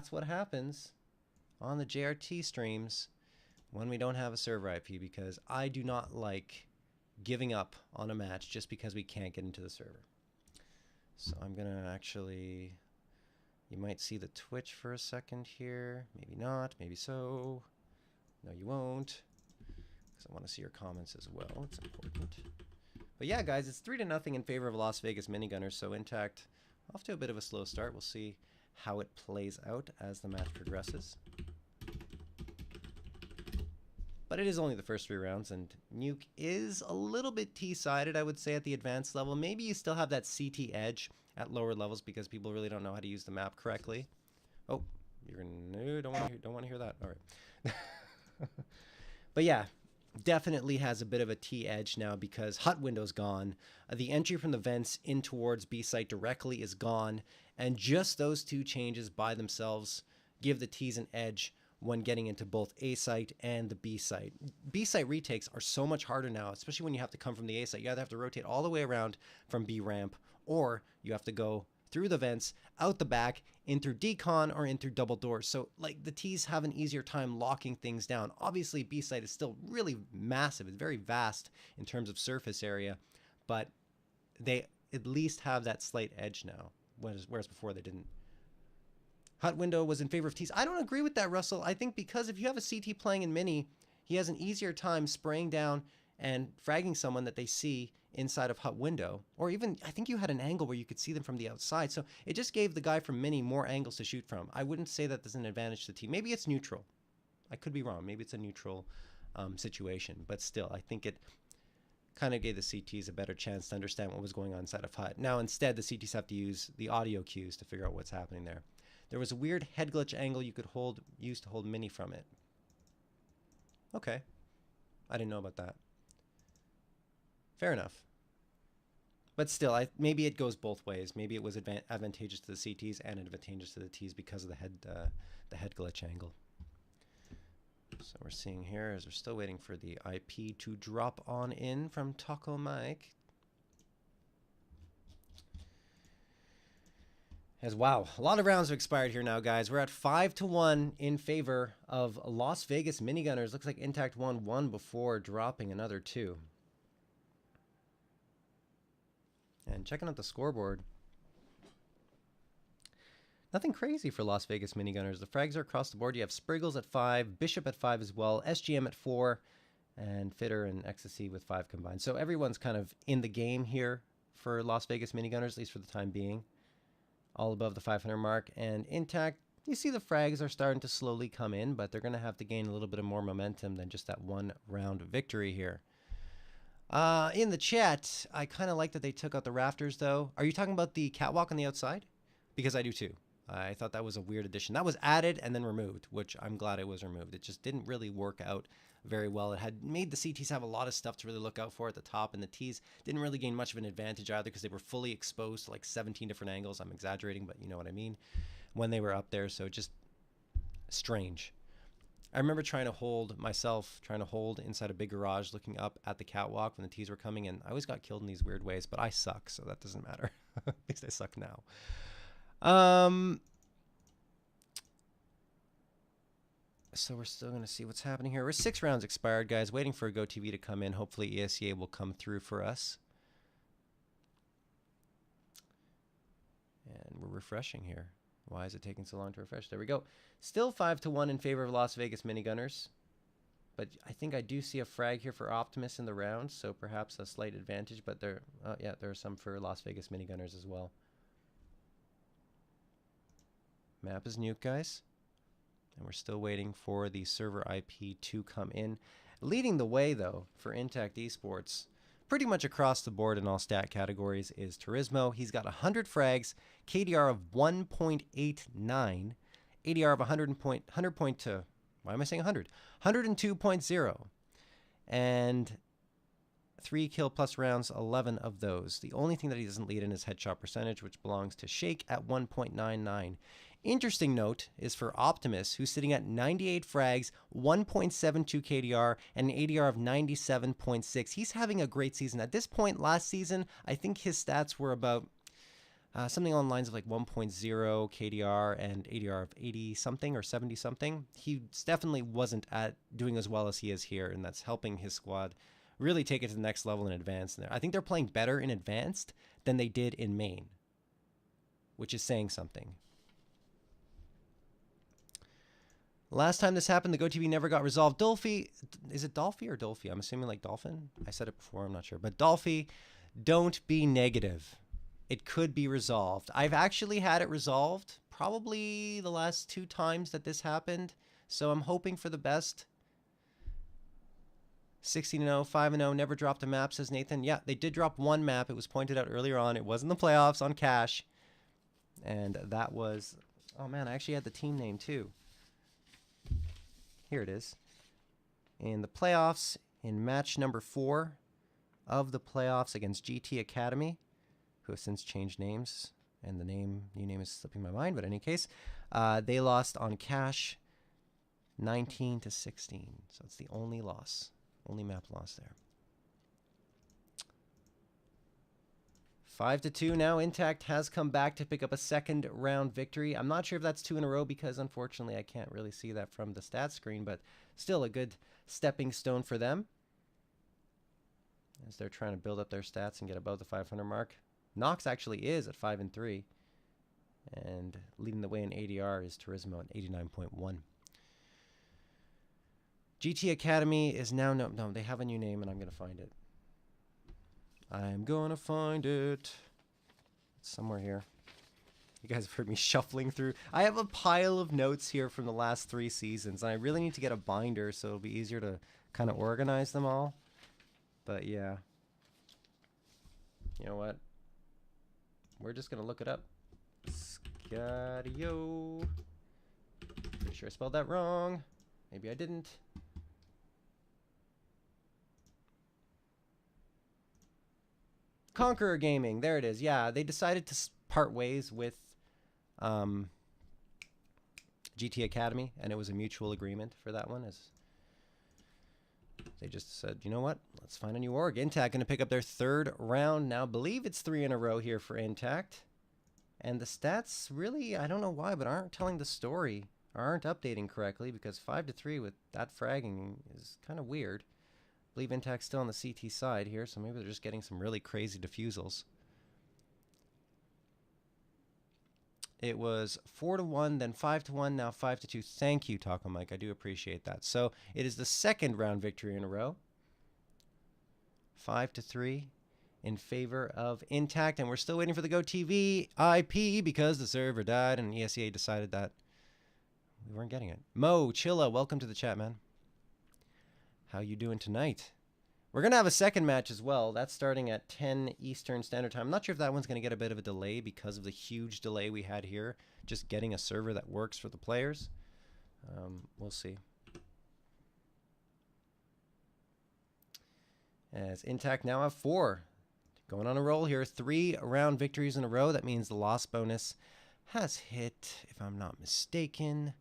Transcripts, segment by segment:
That's what happens on the JRT streams when we don't have a server IP, because I do not like giving up on a match just because we can't get into the server. So I'm gonna actually, you might see the Twitch for a second here, maybe not, maybe so. No, you won't, because I want to see your comments as well. It's important. But yeah, guys, it's 3-0 in favor of Las Vegas MiniGunners. So iNTACT off to a bit of a slow start. We'll see how it plays out as the match progresses. But it is only the first 3 rounds, and Nuke is a little bit T-sided, I would say, at the advanced level. Maybe you still have that CT edge at lower levels because people really don't know how to use the map correctly. Oh, you're no, don't want to hear that. All right. But yeah, definitely has a bit of a T edge now because hut window's gone. The entry from the vents in towards B site directly is gone, and just those 2 changes by themselves give the T's an edge when getting into both A site and the B site. B site retakes are so much harder now, especially when you have to come from the A site. You either have to rotate all the way around from B ramp, or you have to go through the vents, out the back, in through decon, or in through double doors. So like the T's have an easier time locking things down. Obviously B site is still really massive. It's very vast in terms of surface area, but they at least have that slight edge now, whereas before they didn't. Hut window was in favor of T's. I don't agree with that, Russell. I think because if you have a CT playing in mini, he has an easier time spraying down and fragging someone that they see inside of hut window. Or even, I think you had an angle where you could see them from the outside. So it just gave the guy from mini more angles to shoot from. I wouldn't say that there's an advantage to the T. Maybe it's neutral. I could be wrong. Maybe it's a neutral situation. But still, I think it kind of gave the CTs a better chance to understand what was going on inside of hut. Now, instead, the CTs have to use the audio cues to figure out what's happening there. There was a weird head glitch angle you could use to hold mini from it. Okay. I didn't know about that. Fair enough. But still, maybe it goes both ways. Maybe it was advantageous to the CTs and advantageous to the Ts because of the head glitch angle. So we're seeing here as we're still waiting for the IP to drop on in from Taco Mike. As wow, a lot of rounds have expired here now, guys. We're at 5-1 in favor of Las Vegas MiniGunners. Looks like iNTACT won 1 before dropping another 2. And checking out the scoreboard, nothing crazy for Las Vegas MiniGunners. The frags are across the board. You have Spriggles at 5, Bishop at 5 as well, SGM at 4, and Fitter and Ecstasy with 5 combined. So everyone's kind of in the game here for Las Vegas MiniGunners, at least for the time being. All above the 500 mark. And iNTACT, you see the frags are starting to slowly come in, but they're going to have to gain a little bit of more momentum than just that 1 round victory here. In the chat, I kind of like that they took out the rafters, though. Are you talking about the catwalk on the outside? Because I do, too. I thought that was a weird addition. That was added and then removed, which I'm glad it was removed. It just didn't really work out very well. It had made the CTs have a lot of stuff to really look out for at the top, and the Ts didn't really gain much of an advantage either because they were fully exposed to like 17 different angles. I'm exaggerating, but you know what I mean, when they were up there. So just strange. I remember trying to hold inside a big garage looking up at the catwalk when the Ts were coming, and I always got killed in these weird ways, but I suck, so that doesn't matter. At least I suck now. So we're still going to see what's happening here. We're 6 rounds expired, guys. Waiting for a GoTv to come in. Hopefully ESEA will come through for us. And we're refreshing here. Why is it taking so long to refresh? There we go. Still 5-1 in favor of Las Vegas MiniGunners. But I think I do see a frag here for Optimus in the round, so perhaps a slight advantage. But there are some for Las Vegas MiniGunners as well. Map is Nuke, guys. And we're still waiting for the server IP to come in. Leading the way, though, for iNTACT Esports, pretty much across the board in all stat categories, is Turismo. He's got 100 frags, KDR of 1.89, ADR of 102.0, and 3 kill plus rounds, 11 of those. The only thing that he doesn't lead in is headshot percentage, which belongs to Shake at 1.99. Interesting note is for Optimus, who's sitting at 98 frags, 1.72 KDR, and an ADR of 97.6. He's having a great season. At this point last season, I think his stats were about something along the lines of like 1.0 KDR and ADR of 80 something or 70 something. He definitely wasn't at doing as well as he is here, and that's helping his squad really take it to the next level in advanced. I think they're playing better in advanced than they did in main, which is saying something. Last time this happened, the GoTv never got resolved. Dolphy, is it Dolphy or Dolphy? I'm assuming like Dolphin. I said it before, I'm not sure. But Dolphy, don't be negative. It could be resolved. I've actually had it resolved probably the last 2 times that this happened. So I'm hoping for the best. 16-0, 5-0, never dropped a map, says Nathan. Yeah, they did drop 1 map. It was pointed out earlier on. It was in the playoffs on Cash. And that was, oh man, I actually had the team name too. Here it is. In the playoffs, in match number 4 of the playoffs against GT Academy, who have since changed names, and the new name is slipping my mind, but in any case, they lost on Cash 19-16. So it's the only loss, only map loss there. 5-2 now. iNTACT has come back to pick up a second round victory. I'm not sure if that's 2 in a row because unfortunately I can't really see that from the stats screen, but still a good stepping stone for them as they're trying to build up their stats and get above the 500 mark. Nox actually is at 5-3, and leading the way in ADR is Turismo at 89.1. GT Academy is now, no, they have a new name and I'm going to find it. I'm gonna find it. It's somewhere here. You guys have heard me shuffling through. I have a pile of notes here from the last 3 seasons, and I really need to get a binder so it'll be easier to kind of organize them all. But yeah. You know what? We're just gonna look it up. Scadio. Pretty sure I spelled that wrong. Maybe I didn't. Conqueror Gaming, there it is. Yeah, they decided to part ways with GT Academy, and it was a mutual agreement for that one. As they just said, you know what, let's find a new org. iNTACT going to pick up their 3rd round now. I believe it's 3 in a row here for iNTACT. And the stats really, I don't know why, but aren't telling the story, or aren't updating correctly, because 5-3 with that fragging is kind of weird. I believe iNTACT's still on the CT side here, so maybe they're just getting some really crazy defusals. It was 4-1, then 5-1, now 5-2. Thank you, Taco Mike. I do appreciate that. So it is the 2nd round victory in a row. 5-3 in favor of iNTACT, and we're still waiting for the GoTv IP because the server died and ESEA decided that we weren't getting it. Mo, Chilla, welcome to the chat, man. How you doing tonight? We're going to have a second match as well. That's starting at 10 Eastern Standard Time. I'm not sure if that one's going to get a bit of a delay because of the huge delay we had here, just getting a server that works for the players. We'll see. As iNTACT now have 4. Going on a roll here. 3 round victories in a row. That means the loss bonus has hit, if I'm not mistaken,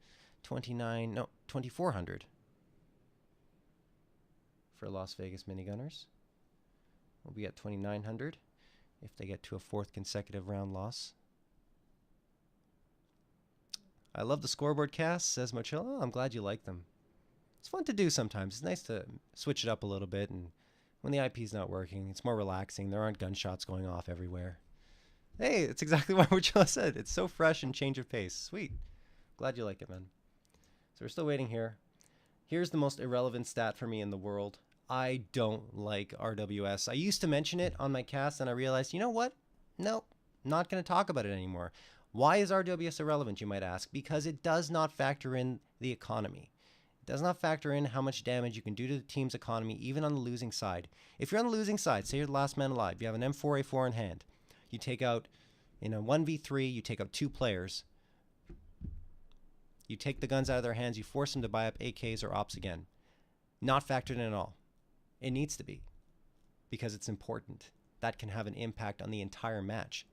2,400. For Las Vegas MiniGunners. We'll be at 2,900 if they get to a 4th consecutive round loss. I love the scoreboard cast, says Mochilla. Oh, I'm glad you like them. It's fun to do sometimes. It's nice to switch it up a little bit, and when the IP's not working, it's more relaxing. There aren't gunshots going off everywhere. Hey, it's exactly what Mochilla said. It's so fresh and change of pace. Sweet. Glad you like it, man. So we're still waiting here. Here's the most irrelevant stat for me in the world. I don't like RWS. I used to mention it on my cast, and I realized, you know what? Nope, not going to talk about it anymore. Why is RWS irrelevant, you might ask? Because it does not factor in the economy. It does not factor in how much damage you can do to the team's economy, even on the losing side. If you're on the losing side, say you're the last man alive, you have an M4A4 in hand, you take out, in a 1v3, you take out 2 players, you take the guns out of their hands, you force them to buy up AKs or ops again. Not factored in at all. It needs to be, because it's important. That can have an impact on the entire match.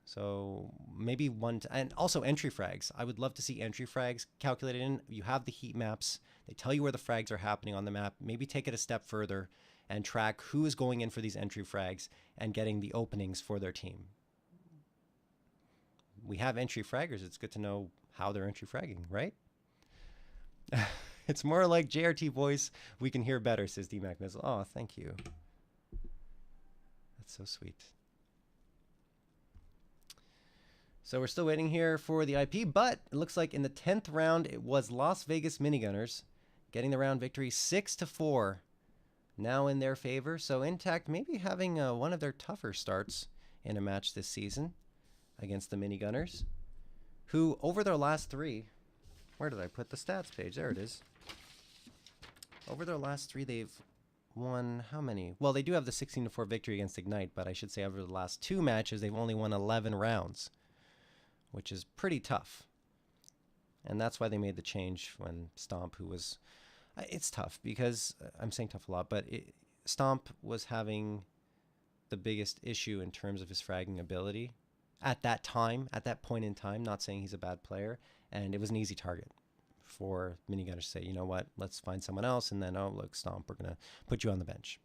So maybe and also entry frags. I would love to see entry frags calculated in. You have the heat maps. They tell you where the frags are happening on the map. Maybe take it a step further and track who is going in for these entry frags and getting the openings for their team. We have entry fraggers. It's good to know how they're entry fragging, right? It's more like JRT voice. We can hear better, says DMAC Mizzle. Oh, thank you. That's so sweet. So we're still waiting here for the IP, but it looks like in the 10th round, it was Las Vegas MiniGunners getting the round victory 6-4 now in their favor. So iNTACT maybe having one of their tougher starts in a match this season against the MiniGunners, who over their last 3, where did I put the stats page? There it is. Over their last 3, they've won how many? Well, they do have the 16-4 victory against Ignite, but I should say over the last 2 matches, they've only won 11 rounds, which is pretty tough. And that's why they made the change when Stomp, who was... It's tough because, I'm saying tough a lot, but Stomp was having the biggest issue in terms of his fragging ability at that time, at that point in time, not saying he's a bad player, and it was an easy target for MiniGunners to say, you know what, let's find someone else, and then, oh, look, Stomp, we're going to put you on the bench.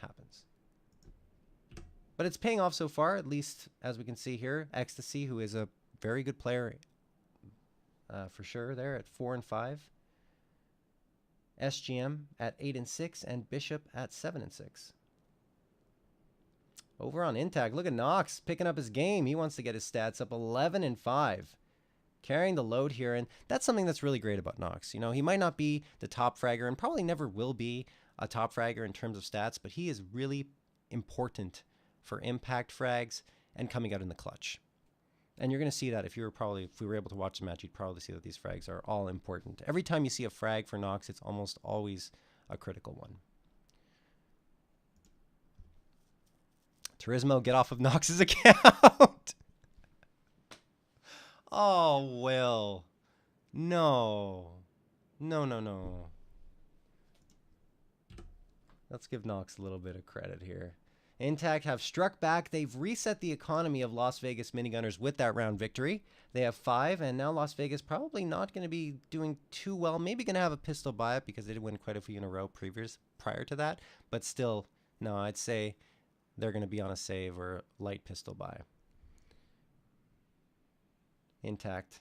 Happens. But it's paying off so far, at least as we can see here. Ecstasy, who is a very good player for sure there at 4-5. SGM at 8-6, and Bishop at 7-6. Over on iNTACT, look at Nox picking up his game. He wants to get his stats up 11-5. Carrying the load here, and that's something that's really great about Nox. You know, he might not be the top fragger and probably never will be a top fragger in terms of stats, but he is really important for impact frags and coming out in the clutch. And you're going to see that if we were able to watch the match, you'd probably see that these frags are all important. Every time you see a frag for Nox, it's almost always a critical one. Turismo, get off of Nox's account. Oh, Will. No. No. Let's give Nox a little bit of credit here. iNTACT have struck back. They've reset the economy of Las Vegas MiniGunners with that round victory. They have 5, and now Las Vegas probably not going to be doing too well. Maybe going to have a pistol buy-up because they did win quite a few in a row prior to that. But still, no, I'd say they're going to be on a save or light pistol buy. iNTACT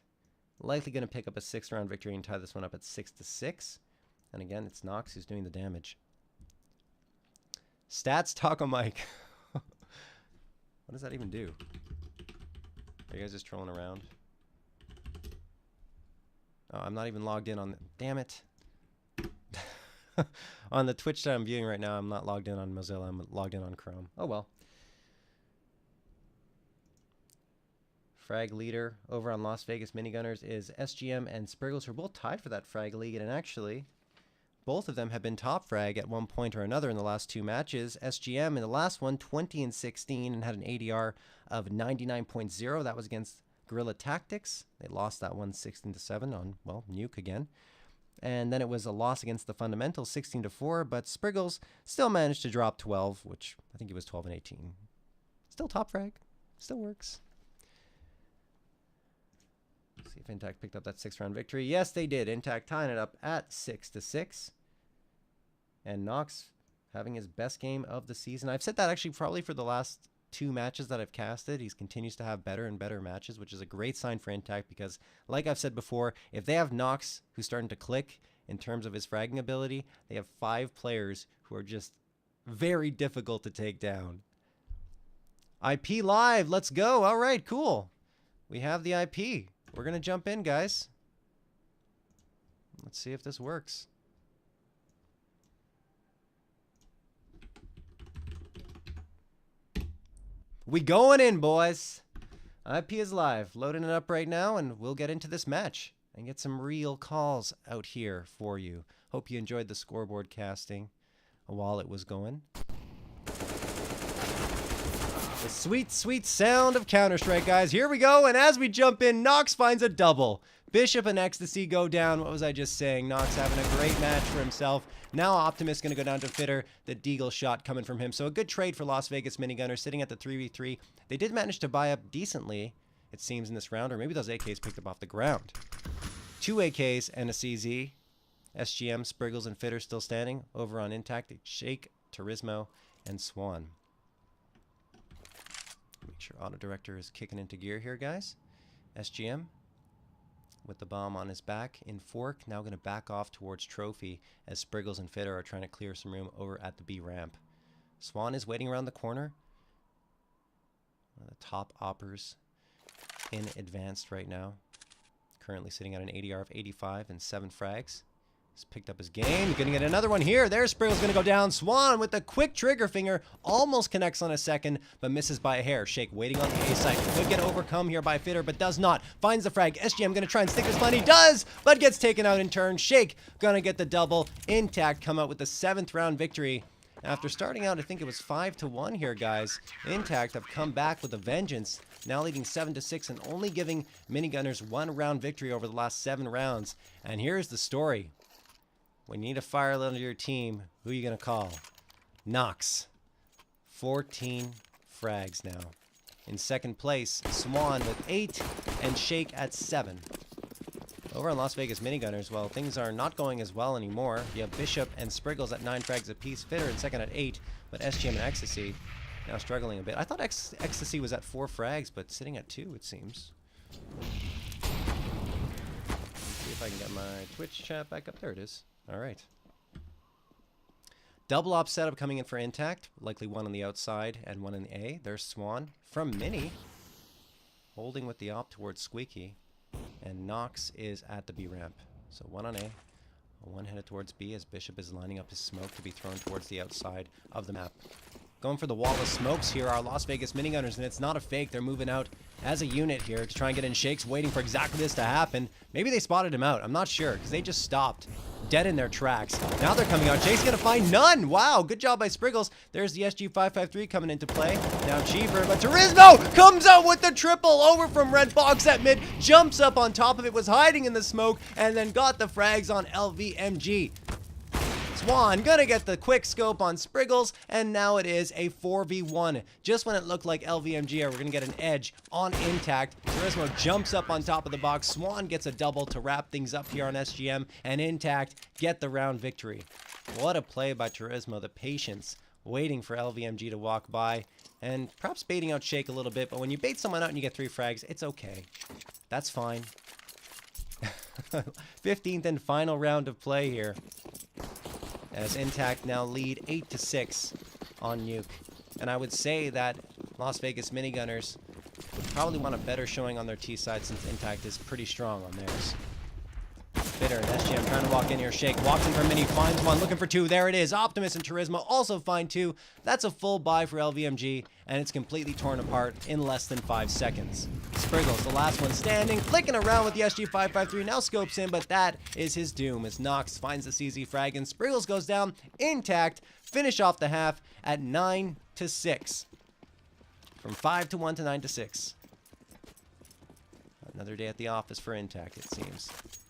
likely going to pick up a 6th round victory and tie this one up at 6-6. And again, it's Nox who's doing the damage. Stats Taco Mike. What does that even do? Are you guys just trolling around? Oh, I'm not even logged in on... Damn it. On the Twitch that I'm viewing right now, I'm not logged in on Mozilla. I'm logged in on Chrome. Oh, well. Frag leader over on Las Vegas MiniGunners is SGM and Spriggles, who are both tied for that frag league. And actually, both of them have been top frag at one point or another in the last 2 matches. SGM in the last one, 20-16, and had an ADR of 99.0. That was against Guerrilla Tactics. They lost that one 16-7 on, well, Nuke again. And then it was a loss against the Fundamentals, 16-4, but Spriggles still managed to drop 12, which I think he was 12-18. Still top frag. Still works. Let's see if iNTACT picked up that 6th round victory. Yes, they did. iNTACT tying it up at 6-6. And Nox having his best game of the season. I've said that actually probably for the last 2 matches that I've casted. He continues to have better and better matches, which is a great sign for iNTACT because, like I've said before, if they have Nox who's starting to click in terms of his fragging ability, they have 5 players who are just very difficult to take down. IP live. Let's go. All right, cool. We have the IP. We're going to jump in, guys. Let's see if this works. We going in, boys. IP is live. Loading it up right now, and we'll get into this match and get some real calls out here for you. Hope you enjoyed the scoreboard casting while it was going. The sweet, sweet sound of Counter-Strike, guys. Here we go, and as we jump in, Nox finds a double. Bishop and Ecstasy go down. What was I just saying? Nox having a great match for himself. Now Optimus going to go down to Fitter. The Deagle shot coming from him. So a good trade for Las Vegas MiniGunners, sitting at the 3v3. They did manage to buy up decently, it seems, in this round, or maybe those AKs picked up off the ground. 2 AKs and a CZ. SGM, Spriggles, and Fitter still standing over on iNTACT. They shake Turismo, and Swan. Make sure Auto Director is kicking into gear here, guys. SGM with the bomb on his back in Fork, now going to back off towards Trophy as Spriggles and Fitter are trying to clear some room over at the B ramp. Swan is waiting around the corner. One of the top oppers in Advanced right now. Currently sitting at an ADR of 85 and 7 frags. He's picked up his game. Gonna get another one here. There's Spriggles gonna go down. Swan with the quick trigger finger. Almost connects on a second, but misses by a hair. Shake waiting on the A side. Could get overcome here by Fitter, but does not. Finds the frag. SGM gonna try and stick his money. Does, but gets taken out in turn. Shake gonna get the double. iNTACT come out with the 7th round victory. After starting out, I think it was 5-1 here, guys. iNTACT have come back with a vengeance, now leading 7-6 and only giving MiniGunners 1 round victory over the last 7 rounds. And here's the story. When you need a fire under your team, who are you going to call? Nox. 14 frags now. In second place, Swan with 8 and Shake at 7. Over on Las Vegas MiniGunners, well, things are not going as well anymore. You have Bishop and Spriggles at 9 frags apiece. Fitter in second at 8, but SGM and Ecstasy now struggling a bit. I thought Ecstasy was at 4 frags, but sitting at 2, it seems. Let's see if I can get my Twitch chat back up. There it is. All right. Double op setup coming in for iNTACT. Likely one on the outside and one in the A. There's Swan from Mini. Holding with the op towards Squeaky. And Nox is at the B ramp. So one on A. One headed towards B as Bishop is lining up his smoke to be thrown towards the outside of the map. Going for the wall of smokes here are Las Vegas MiniGunners, and it's not a fake. They're moving out as a unit here to try and get in Shakes, waiting for exactly this to happen. Maybe they spotted him out. I'm not sure, because they just stopped dead in their tracks. Now they're coming out. Shake's going to find none. Wow, good job by Spriggles. There's the SG553 coming into play. Now Cheever, but Turismo comes out with the triple over from Red Box at mid. Jumps up on top of it, was hiding in the smoke, and then got the frags on LVMG. Swan gonna get the quick scope on Spriggles, and now it is a 4v1. Just when it looked like LVMG were gonna get an edge on iNTACT, Turismo jumps up on top of the box. Swan gets a double to wrap things up here on SGM, and iNTACT get the round victory. What a play by Turismo, the patience, waiting for LVMG to walk by, and perhaps baiting out Shake a little bit, but when you bait someone out and you get 3 frags, it's okay. That's fine. 15th and final round of play here, as iNTACT now lead 8-6 on Nuke. And I would say that Las Vegas MiniGunners probably want a better showing on their T side, since iNTACT is pretty strong on theirs. Fitter and SGM trying to walk in here. Shake walks in for Mini, finds one, looking for 2. There it is. Optimus and Turismo also find 2. That's a full buy for LVMG, and it's completely torn apart in less than 5 seconds. Spriggles, the last one standing, flicking around with the SG553, now scopes in, but that is his doom as Nox finds the CZ frag, and Spriggles goes down. iNTACT finish off the half at 9-6. From 5-1 to 9-6. Another day at the office for iNTACT, it seems.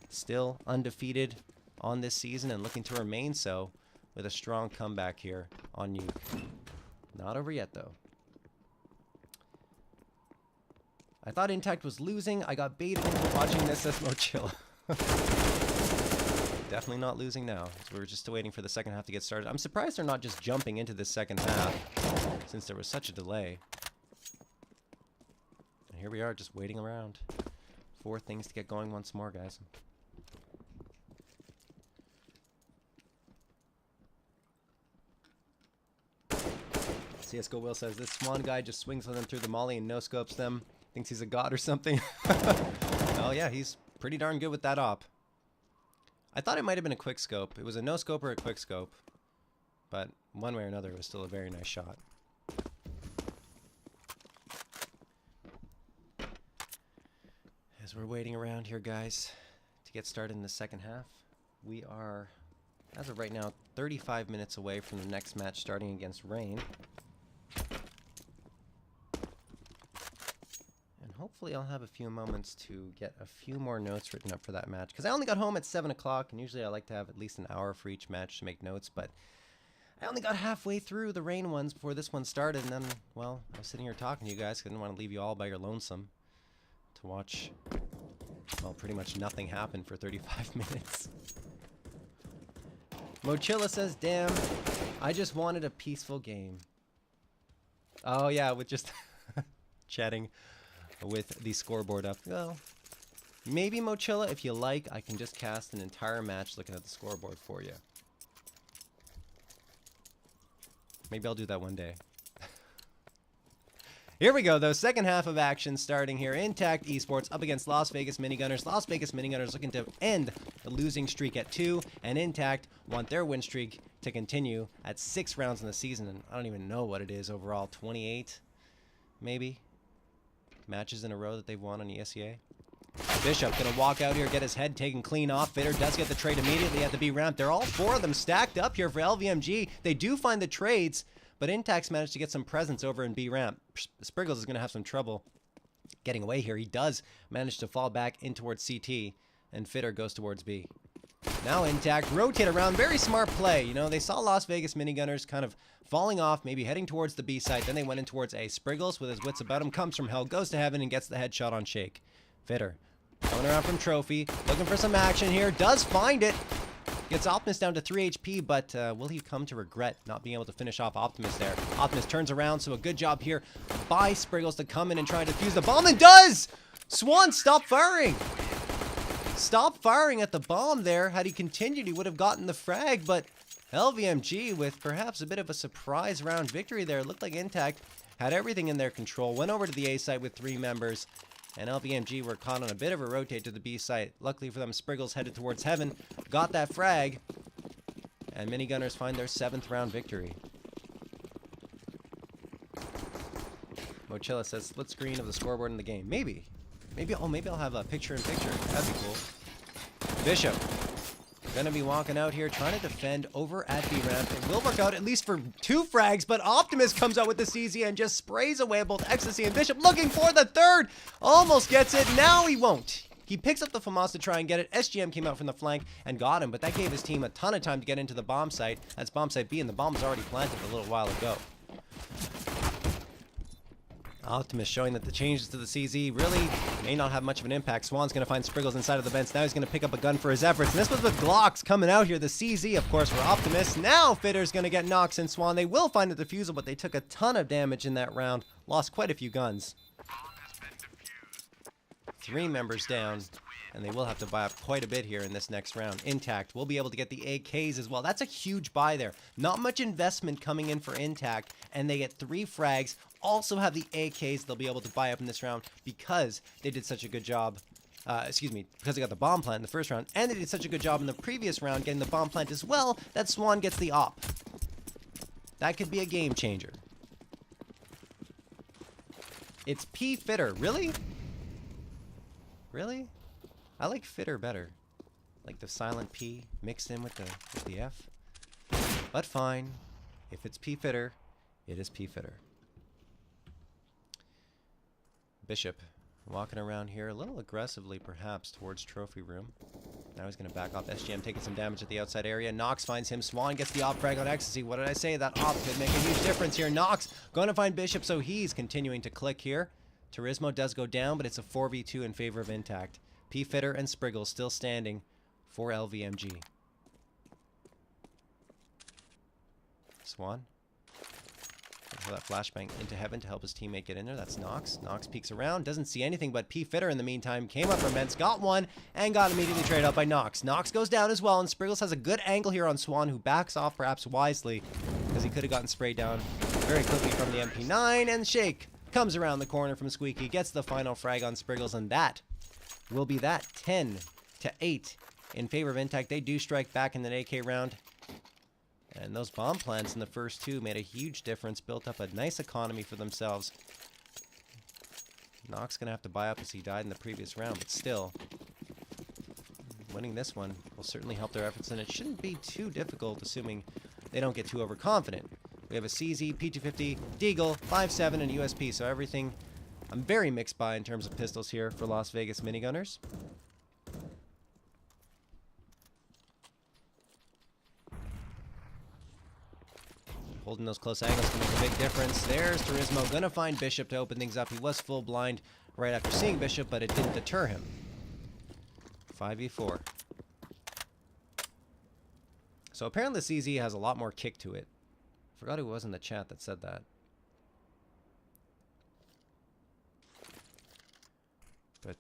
Still undefeated on this season and looking to remain so with a strong comeback here on Nuke. Not over yet, though. I thought iNTACT was losing. I got baited into watching this as Mochilla. Definitely not losing now. So we're just waiting for the second half to get started. I'm surprised they're not just jumping into this second half, since there was such a delay. And here we are, just waiting around for things to get going once more, guys. CSGO Will says, this Swan guy just swings on them through the molly and no-scopes them. Thinks he's a god or something. Oh yeah, he's pretty darn good with that op. I thought it might have been a quick scope. It was a no-scope or a quick scope. But one way or another, it was still a very nice shot. As we're waiting around here, guys, to get started in the second half, we are, as of right now, 35 minutes away from the next match starting against Rain. And hopefully I'll have a few moments to get a few more notes written up for that match, because I only got home at 7 o'clock, and usually I like to have at least an hour for each match to make notes, but I only got halfway through the Rain ones before this one started, and then, well, I was sitting here talking to you guys, 'cause I didn't want to leave you all by your lonesome to watch, well, pretty much nothing happen for 35 minutes. Mochilla says, damn, I just wanted a peaceful game. Oh, yeah, with just chatting with the scoreboard up. Well, maybe, Mochilla, if you like, I can just cast an entire match looking at the scoreboard for you. Maybe I'll do that one day. Here we go, though. Second half of action starting here. iNTACT Esports up against Las Vegas MiniGunners. Las Vegas MiniGunners looking to end the losing streak at 2, and iNTACT want their win streak to continue at 6 rounds in the season. And I don't even know what it is overall. 28, maybe, matches in a row that they've won on ESEA. Bishop gonna walk out here, get his head taken clean off. Fitter does get the trade immediately at the B ramp. They're all 4 of them stacked up here for LVMG. They do find the trades, but iNTACT's managed to get some presence over in B ramp. Spriggles is going to have some trouble getting away here. He does manage to fall back in towards CT, and Fitter goes towards B. Now iNTACT rotate around. Very smart play. You know, they saw Las Vegas MiniGunners kind of falling off, maybe heading towards the B site. Then they went in towards A. Spriggles, with his wits about him, comes from hell, goes to heaven, and gets the headshot on Shake. Fitter going around from Trophy, looking for some action here. Does find it. Gets Optimus down to 3 HP, but will he come to regret not being able to finish off Optimus there? Optimus turns around, so a good job here by Spriggles to come in and try to defuse the bomb, and does! Swan, stop firing! Stop firing at the bomb there. Had he continued, he would have gotten the frag, but LVMG with perhaps a bit of a surprise round victory there. It looked like iNTACT had everything in their control, went over to the A site with 3 members, and LVMG were caught on a bit of a rotate to the B site. Luckily for them, Spriggles headed towards heaven, got that frag, and MiniGunners find their 7th round victory. Mochilla says, split screen of the scoreboard in the game. Maybe. Maybe I'll have a picture-in-picture. That'd be cool. Bishop gonna be walking out here, trying to defend over at B ramp. It will work out at least for 2 frags, but Optimus comes out with the CZ and just sprays away both Ecstasy and Bishop, looking for the 3rd. Almost gets it. Now he won't. He picks up the FAMAS to try and get it. SGM came out from the flank and got him, but that gave his team a ton of time to get into the bomb site. That's bomb site B, and the bomb was already planted a little while ago. Optimus showing that the changes to the CZ really may not have much of an impact. Swan's going to find Spriggles inside of the vents. Now he's going to pick up a gun for his efforts. And this was with Glocks coming out here. The CZ, of course, for Optimus. Now Fitter's going to get Nox and Swan. They will find the defusal, but they took a ton of damage in that round. Lost quite a few guns. 3 members down, and they will have to buy up quite a bit here in this next round. iNTACT will be able to get the AKs as well. That's a huge buy there. Not much investment coming in for iNTACT, and they get 3 frags. Also have the AKs they'll be able to buy up in this round because they did such a good job. Because they got the bomb plant in the first round, and they did such a good job in the previous round getting the bomb plant as well that Swan gets the op. That could be a game changer. It's P Fitter. Really? Really? I like Fitter better. Like the silent P mixed in with the F. But fine. If it's P Fitter, it is P Fitter. Bishop walking around here a little aggressively perhaps towards Trophy Room. Now he's going to back off. SGM taking some damage at the outside area. Nox finds him. Swan gets the op frag on Ecstasy. What did I say? That op could make a huge difference here. Nox going to find Bishop, so he's continuing to click here. Turismo does go down, but it's a 4v2 in favor of iNTACT. P Fitter and Spriggles still standing for LVMG. Swan. For that flashbang into heaven to help his teammate get in there. That's Nox. Nox peeks around, doesn't see anything, but P Fitter in the meantime came up from vents, got one, and got immediately traded out by Nox. Nox goes down as well, and Spriggles has a good angle here on Swan, who backs off perhaps wisely, because he could have gotten sprayed down very quickly from the MP9, and Shake comes around the corner from Squeaky, gets the final frag on Spriggles, and that will be that 10-8 in favor of iNTACT. They do strike back in the AK round. And those bomb plants in the first 2 made a huge difference, built up a nice economy for themselves. Nox gonna have to buy up as he died in the previous round, but still, winning this one will certainly help their efforts, and it shouldn't be too difficult, assuming they don't get too overconfident. We have a CZ, P250, Deagle, 5.7, and USP, so everything I'm very mixed by in terms of pistols here for Las Vegas MiniGunners. Holding those close angles can make a big difference. There's Turismo gonna find Bishop to open things up. He was full blind right after seeing Bishop, but it didn't deter him. 5v4. So apparently CZ has a lot more kick to it. Forgot who was in the chat that said that. But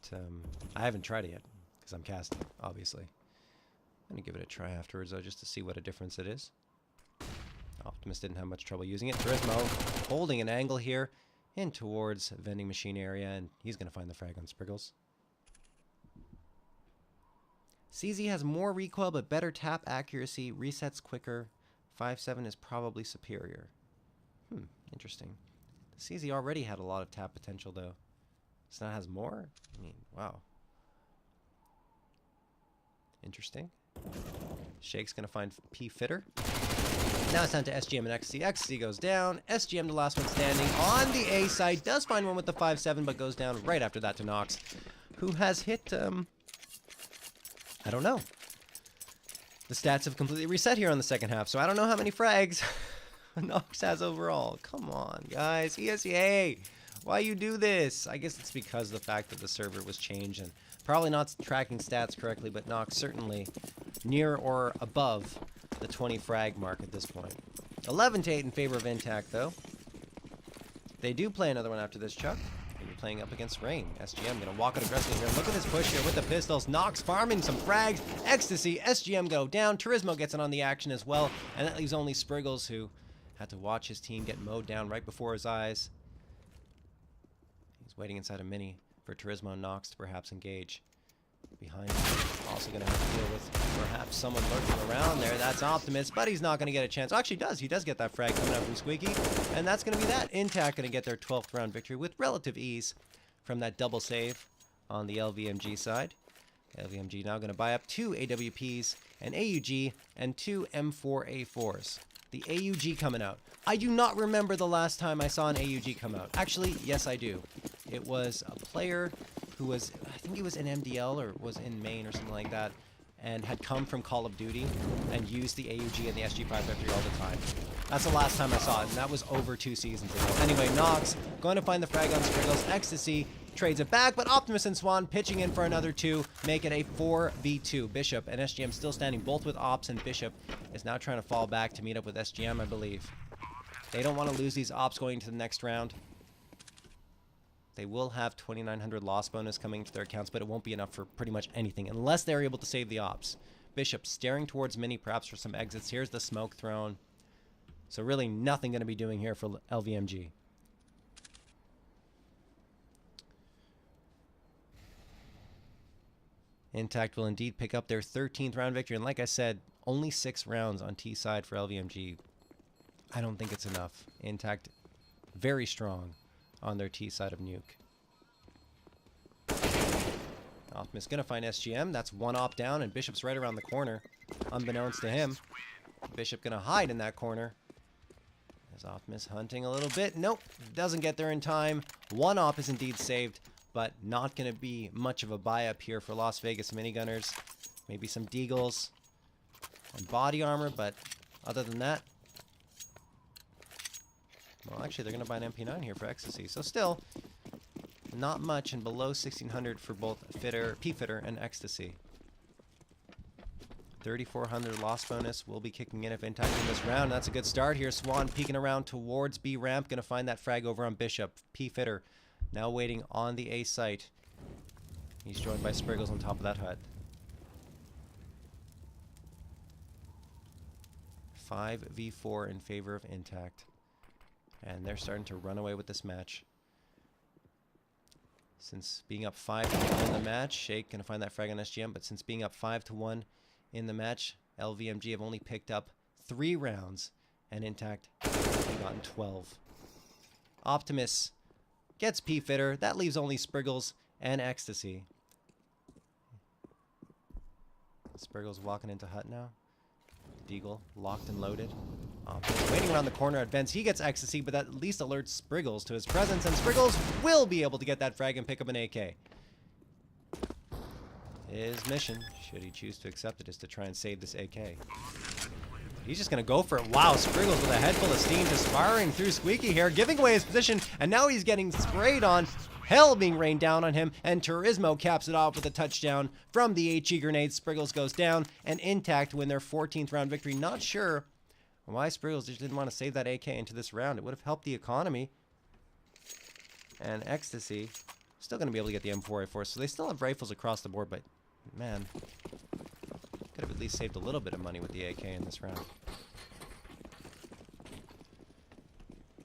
I haven't tried it yet because I'm casting, obviously. I'm going to give it a try afterwards, though, just to see what a difference it is. Optimus didn't have much trouble using it. Turismo holding an angle here in towards vending machine area, and he's going to find the frag on Spriggles. CZ has more recoil, but better tap accuracy, resets quicker. 5.7 is probably superior. Interesting. CZ already had a lot of tap potential, though. So now has more? I mean, wow. Interesting. Shake's going to find P Fitter. Now it's down to SGM and XC. XC goes down. SGM, the last one standing on the A side, does find one with the 5.7, but goes down right after that to Nox, who has hit, I don't know. The stats have completely reset here on the second half, so I don't know how many frags Nox has overall. Come on, guys. ESEA, why you do this? I guess it's because of the fact that the server was changed and probably not tracking stats correctly, but Nox certainly near or above the 20 frag mark at this point. 11-8 in favor of iNTACT, though. They do play another one after this, Chuck. And you're playing up against Rain. SGM gonna walk out aggressively here. Look at this push here with the pistols. Nox farming some frags. Ecstasy. SGM go down. Turismo gets in on the action as well. And that leaves only Spriggles, who had to watch his team get mowed down right before his eyes. He's waiting inside a mini for Turismo and Nox to perhaps engage. Behind him, also going to have to deal with perhaps someone lurking around there. That's Optimus, but he's not going to get a chance. Actually does. He does get that frag coming out from Squeaky. And that's going to be that. iNTACT going to get their 12th round victory with relative ease from that double save on the LVMG side. LVMG now going to buy up 2 AWPs, an AUG, and 2 M4A4s. The AUG coming out. I do not remember the last time I saw an AUG come out. Actually, yes I do. It was a player who was, I think he was in MDL or was in main or something like that, and had come from Call of Duty and used the AUG and the SG553 all the time. That's the last time I saw it, and that was over 2 seasons ago. Anyway, Nox going to find the frag on Spriggles. Ecstasy trades it back, but Optimus and Swan pitching in for another 2, make it a 4v2. Bishop and SGM still standing both with Ops, and Bishop is now trying to fall back to meet up with SGM, I believe. They don't want to lose these Ops going into the next round. They will have 2,900 loss bonus coming to their accounts, but it won't be enough for pretty much anything unless they're able to save the Ops. Bishop staring towards Mini, perhaps for some exits. Here's the smoke thrown. So really nothing going to be doing here for LVMG. iNTACT will indeed pick up their 13th round victory. And like I said, only 6 rounds on T side for LVMG. I don't think it's enough. iNTACT very strong on their T side of Nuke. Optimus gonna find SGM. That's 1 op down, and Bishop's right around the corner, unbeknownst to him. Bishop gonna hide in that corner. As Optimus hunting a little bit. Nope, doesn't get there in time. 1 op is indeed saved, but not gonna be much of a buy-up here for Las Vegas MiniGunners. Maybe some deagles and body armor, but other than that, well, actually, they're going to buy an MP9 here for Ecstasy. So still, not much, and below 1,600 for both P-Fitter and Ecstasy. 3,400 loss bonus will be kicking in if iNTACT in this round. That's a good start here. Swan peeking around towards B ramp. Going to find that frag over on Bishop. P-Fitter now waiting on the A site. He's joined by Spriggles on top of that hut. 5v4 in favor of iNTACT. And they're starting to run away with this match. Since being up 5-1 in the match, Shake going to find that frag on SGM, but since being up 5-1 in the match, LVMG have only picked up 3 rounds, and iNTACT have gotten 12. Optimus gets P-Fitter. That leaves only Spriggles and Ecstasy. Spriggles walking into hut now. Deagle locked and loaded. Waiting around the corner at Vents. He gets Ecstasy, but that at least alerts Spriggles to his presence, and Spriggles will be able to get that frag and pick up an AK. His mission, should he choose to accept it, is to try and save this AK. He's just going to go for it. Wow, Spriggles with a head full of steam, just firing through Squeaky here, giving away his position, and now he's getting sprayed on. hell being rained down on him, and Turismo caps it off with a touchdown from the HE grenade. Spriggles goes down, and iNTACT win their 14th round victory. Not sure why Spriggles just didn't want to save that AK into this round. It would have helped the economy. And Ecstasy still going to be able to get the M4A4, so they still have rifles across the board, but man, could have at least saved a little bit of money with the AK in this round.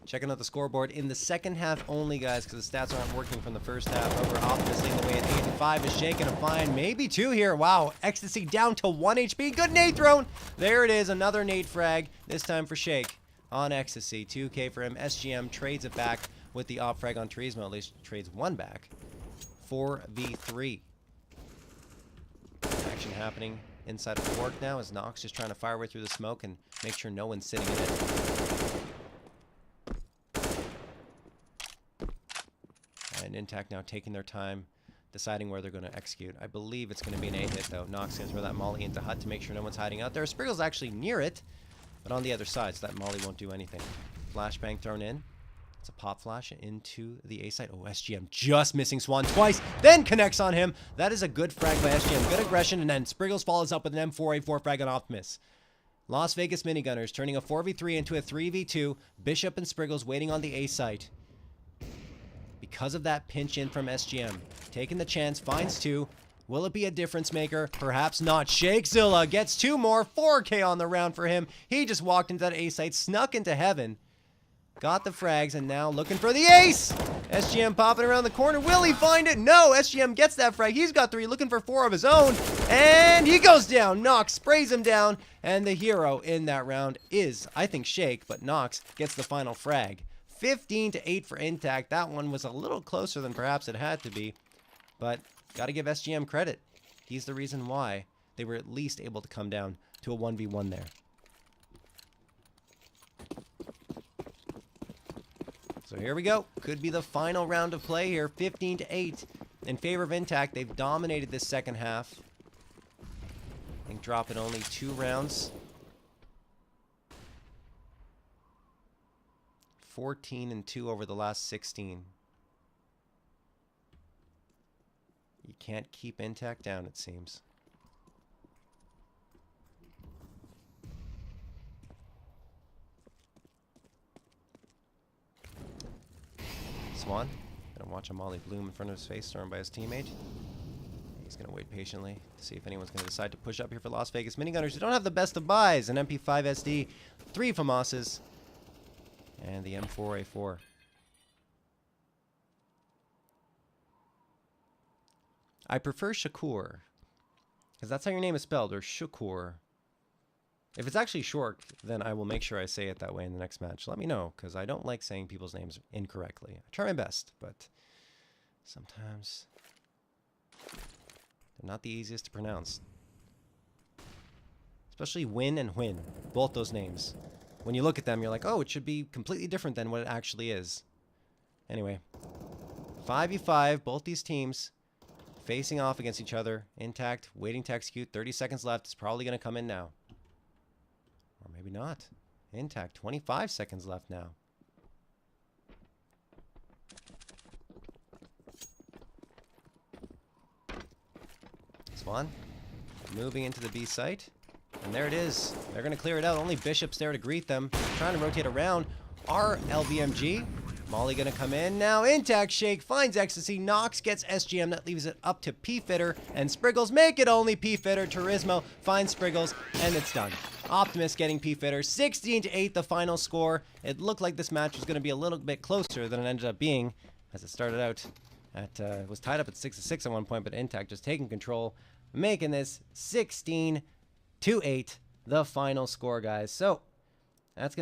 Checking out the scoreboard in the second half only, guys, because the stats aren't working from the first half. Over Optimus leading the way at 8 and 5 is shaking a fine, maybe 2 here. Wow, Ecstasy down to 1 HP. Good nade thrown. There it is, another nade frag, this time for Shake on Ecstasy. 2K for him. SGM trades it back with the op frag on Turismo, at least trades one back. 4v3. Action happening inside of Fork now as Nox just trying to fire way through the smoke and make sure no one's sitting in it. And iNTACT now taking their time, deciding where they're going to execute. I believe it's going to be an A-hit, though. Nox going to throw that molly into Hut to make sure no one's hiding out there. Spriggle's actually near it, but on the other side, so that molly won't do anything. Flashbang thrown in. It's a pop flash into the A site. Oh, SGM just missing Swan twice, then connects on him. That is a good frag by SGM. Good aggression, and then Spriggles follows up with an M4A4 frag on Optimus. Las Vegas MiniGunners turning a 4v3 into a 3v2. Bishop and Spriggles waiting on the A site. Because of that pinch in from SGM. Taking the chance, finds 2. Will it be a difference maker? Perhaps not. Shakezilla gets 2 more. 4K on the round for him. He just walked into that A site, snuck into heaven. Got the frags, and now looking for the ace! SGM popping around the corner. Will he find it? No! SGM gets that frag. He's got 3, looking for 4 of his own. And he goes down. Nox sprays him down. And the hero in that round is, I think, Shake, but Nox gets the final frag. 15-8 for iNTACT. That one was a little closer than perhaps it had to be. But got to give SGM credit. He's the reason why they were at least able to come down to a 1v1 there. So here we go. Could be the final round of play here. 15-8 in favor of iNTACT. They've dominated this second half. I think dropping only 2 rounds. 14-2 over the last 16. You can't keep iNTACT down, it seems. Swan gonna watch a molly bloom in front of his face, thrown by his teammate. He's gonna wait patiently to see if anyone's gonna decide to push up here for Las Vegas MiniGunners. Who don't have the best of buys. An MP5 SD, 3 FAMASes, and the M4A4. I prefer Shakur, because that's how your name is spelled, or Shakur. If it's actually short, then I will make sure I say it that way in the next match. Let me know, because I don't like saying people's names incorrectly. I try my best, but sometimes they're not the easiest to pronounce. Especially Win and Win, both those names. When you look at them, you're like, oh, it should be completely different than what it actually is. Anyway, 5v5, both these teams facing off against each other. iNTACT, waiting to execute. 30 seconds left. It's probably going to come in now. Or maybe not. iNTACT, 25 seconds left now. Swan moving into the B site. And there it is. They're going to clear it out. Only Bishop's there to greet them. Trying to rotate around. Our LVMG. Molly going to come in. Now iNTACT Shake finds Ecstasy. Nox gets SGM. That leaves it up to P-Fitter. And Spriggles make it only P-Fitter. Turismo finds Spriggles. And it's done. Optimus getting P-Fitter. 16-8 the final score. It looked like this match was going to be a little bit closer than it ended up being. As it started out at, was tied up at 6-6 at one point. But iNTACT just taking control. Making this 16-8 the final score, guys. So that's going to